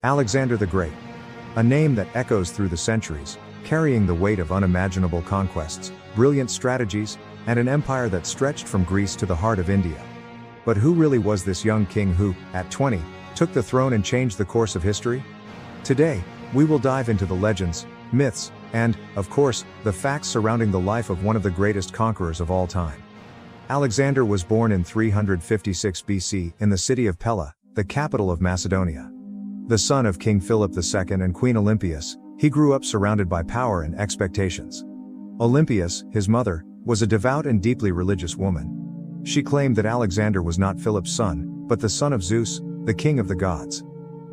Alexander the Great. A name that echoes through the centuries, carrying the weight of unimaginable conquests, brilliant strategies, and an empire that stretched from Greece to the heart of India. But who really was this young king who, at 20, took the throne and changed the course of history? Today, we will dive into the legends, myths, and, of course, the facts surrounding the life of one of the greatest conquerors of all time. Alexander was born in 356 BC in the city of Pella, the capital of Macedonia. The son of King Philip II and Queen Olympias, he grew up surrounded by power and expectations. Olympias, his mother, was a devout and deeply religious woman. She claimed that Alexander was not Philip's son, but the son of Zeus, the king of the gods.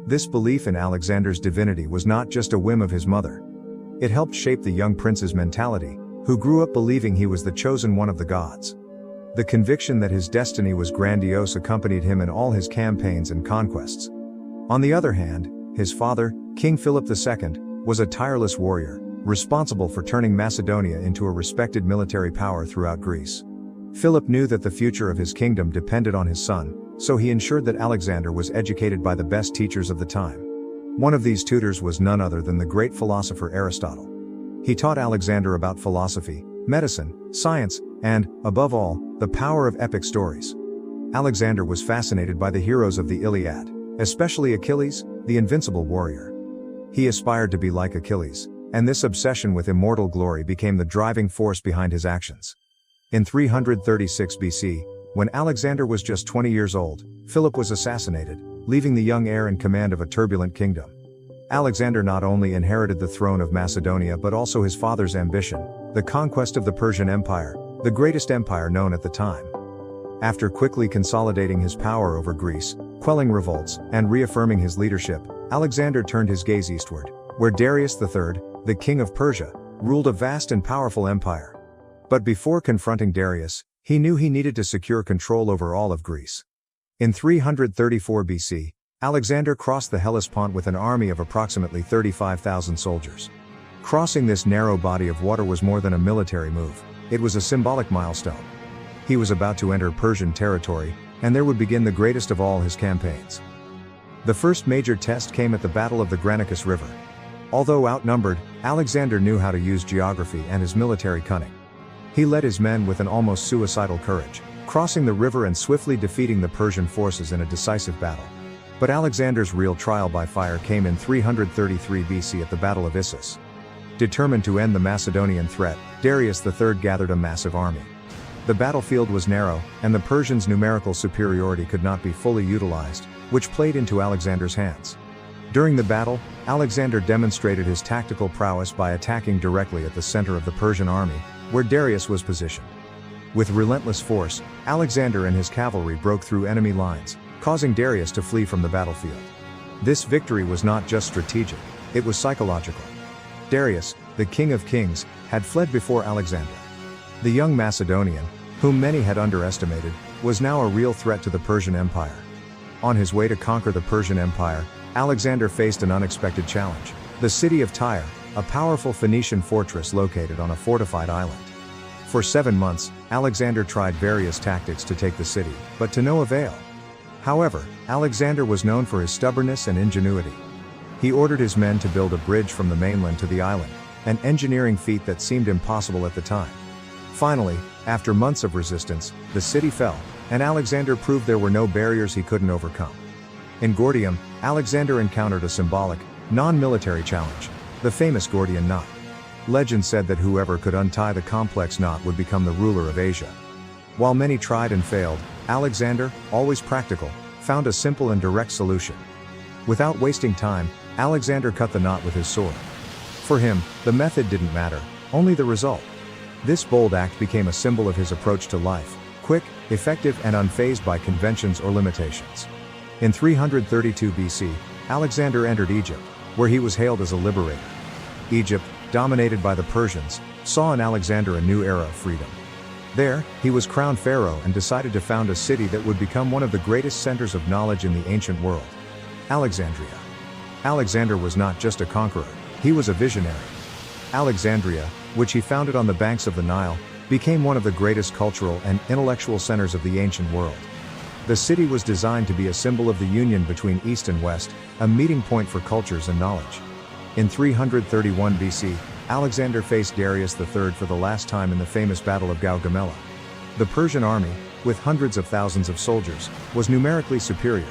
This belief in Alexander's divinity was not just a whim of his mother. It helped shape the young prince's mentality, who grew up believing he was the chosen one of the gods. The conviction that his destiny was grandiose accompanied him in all his campaigns and conquests. On the other hand, his father, King Philip II, was a tireless warrior, responsible for turning Macedonia into a respected military power throughout Greece. Philip knew that the future of his kingdom depended on his son, so he ensured that Alexander was educated by the best teachers of the time. One of these tutors was none other than the great philosopher Aristotle. He taught Alexander about philosophy, medicine, science, and, above all, the power of epic stories. Alexander was fascinated by the heroes of the Iliad, especially Achilles, the invincible warrior. He aspired to be like Achilles, and this obsession with immortal glory became the driving force behind his actions. In 336 BC, when Alexander was just 20 years old, Philip was assassinated, leaving the young heir in command of a turbulent kingdom. Alexander not only inherited the throne of Macedonia but also his father's ambition, the conquest of the Persian Empire, the greatest empire known at the time. After quickly consolidating his power over Greece, quelling revolts, and reaffirming his leadership, Alexander turned his gaze eastward, where Darius III, the king of Persia, ruled a vast and powerful empire. But before confronting Darius, he knew he needed to secure control over all of Greece. In 334 BC, Alexander crossed the Hellespont with an army of approximately 35,000 soldiers. Crossing this narrow body of water was more than a military move, it was a symbolic milestone. He was about to enter Persian territory, and there would begin the greatest of all his campaigns. The first major test came at the Battle of the Granicus River. Although outnumbered, Alexander knew how to use geography and his military cunning. He led his men with an almost suicidal courage, crossing the river and swiftly defeating the Persian forces in a decisive battle. But Alexander's real trial by fire came in 333 BC at the Battle of Issus. Determined to end the Macedonian threat, Darius III gathered a massive army. The battlefield was narrow, and the Persians' numerical superiority could not be fully utilized, which played into Alexander's hands. During the battle, Alexander demonstrated his tactical prowess by attacking directly at the center of the Persian army, where Darius was positioned. With relentless force, Alexander and his cavalry broke through enemy lines, causing Darius to flee from the battlefield. This victory was not just strategic, it was psychological. Darius, the king of kings, had fled before Alexander. The young Macedonian, whom many had underestimated, was now a real threat to the Persian Empire. On his way to conquer the Persian Empire, Alexander faced an unexpected challenge: the city of Tyre, a powerful Phoenician fortress located on a fortified island. For 7 months, Alexander tried various tactics to take the city, but to no avail. However, Alexander was known for his stubbornness and ingenuity. He ordered his men to build a bridge from the mainland to the island, an engineering feat that seemed impossible at the time. Finally, after months of resistance, the city fell, and Alexander proved there were no barriers he couldn't overcome. In Gordium, Alexander encountered a symbolic, non-military challenge: the famous Gordian knot. Legend said that whoever could untie the complex knot would become the ruler of Asia. While many tried and failed, Alexander, always practical, found a simple and direct solution. Without wasting time, Alexander cut the knot with his sword. For him, the method didn't matter, only the result. This bold act became a symbol of his approach to life: quick, effective, and unfazed by conventions or limitations. In 332 BC, Alexander entered Egypt, where he was hailed as a liberator. Egypt, dominated by the Persians, saw in Alexander a new era of freedom. There, he was crowned pharaoh and decided to found a city that would become one of the greatest centers of knowledge in the ancient world: Alexandria. Alexander was not just a conqueror, he was a visionary. Alexandria, which he founded on the banks of the Nile, became one of the greatest cultural and intellectual centers of the ancient world. The city was designed to be a symbol of the union between East and West, a meeting point for cultures and knowledge. In 331 BC, Alexander faced Darius III for the last time in the famous Battle of Gaugamela. The Persian army, with hundreds of thousands of soldiers, was numerically superior.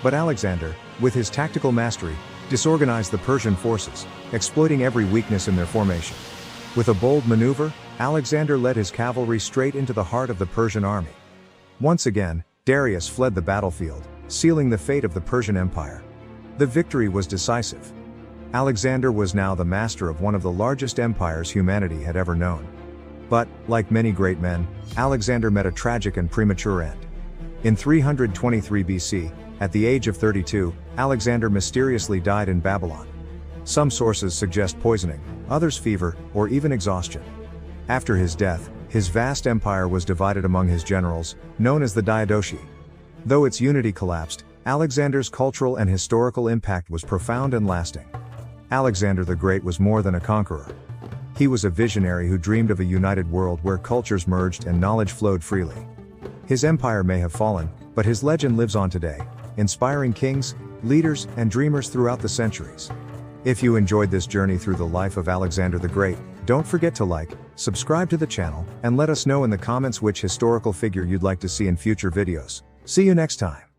But Alexander, with his tactical mastery, disorganized the Persian forces, exploiting every weakness in their formation. With a bold maneuver, Alexander led his cavalry straight into the heart of the Persian army. Once again, Darius fled the battlefield, sealing the fate of the Persian Empire. The victory was decisive. Alexander was now the master of one of the largest empires humanity had ever known. But, like many great men, Alexander met a tragic and premature end. In 323 BC, at the age of 32, Alexander mysteriously died in Babylon. Some sources suggest poisoning, others fever, or even exhaustion. After his death, his vast empire was divided among his generals, known as the Diadochi. Though its unity collapsed, Alexander's cultural and historical impact was profound and lasting. Alexander the Great was more than a conqueror. He was a visionary who dreamed of a united world where cultures merged and knowledge flowed freely. His empire may have fallen, but his legend lives on today, inspiring kings, leaders, and dreamers throughout the centuries. If you enjoyed this journey through the life of Alexander the Great, don't forget to like, subscribe to the channel, and let us know in the comments which historical figure you'd like to see in future videos. See you next time.